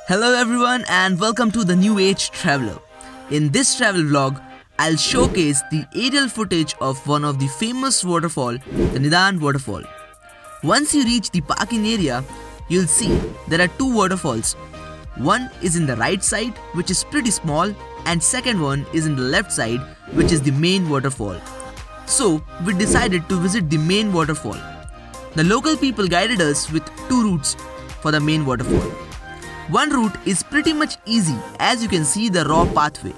Hello everyone and welcome to the New Age Traveller. In this travel vlog, I'll showcase the aerial footage of one of the famous waterfall, the NIDAN Waterfall. Once you reach the parking area, you'll see there are two waterfalls. One is in the right side, which is pretty small, and second one is in the left side, which is the main waterfall. So we decided to visit the main waterfall. The local people guided us with two routes for the main waterfall. One route is pretty much easy, as you can see the raw pathway,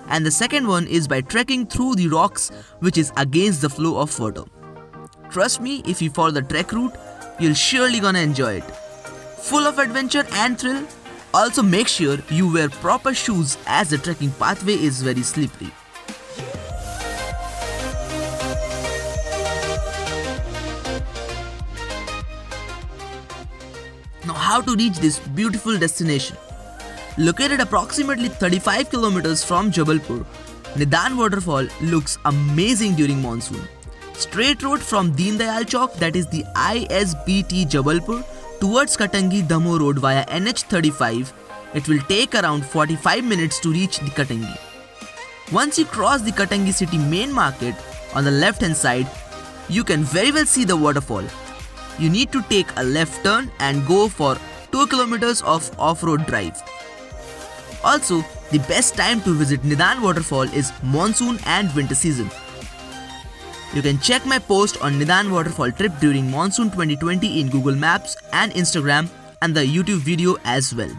and the second one is by trekking through the rocks, which is against the flow of water. Trust me, if you follow the trek route, you'll surely gonna enjoy it. Full of adventure and thrill. Also make sure you wear proper shoes as the trekking pathway is very slippery. Now, how to reach this beautiful destination? Located approximately 35 kilometers from Jabalpur, NIDAN Waterfall looks amazing during monsoon. Straight road from Deendayal Chowk, that is the ISBT Jabalpur, towards Katangi Damo Road via NH35. It will take around 45 minutes to reach the Katangi. Once you cross the Katangi city main market, on the left hand side, you can very well see the waterfall. You need to take a left turn and go for 2 kilometers of off-road drive. Also, the best time to visit NIDAN Waterfall is monsoon and winter season. You can check my post on NIDAN Waterfall trip during monsoon 2020 in Google Maps and Instagram, and the YouTube video as well.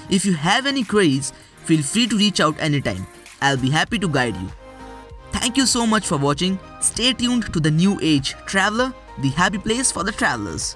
If you have any queries, feel free to reach out anytime. I'll be happy to guide you. Thank you so much for watching. Stay tuned to the New Age Traveller, the happy place for the travelers.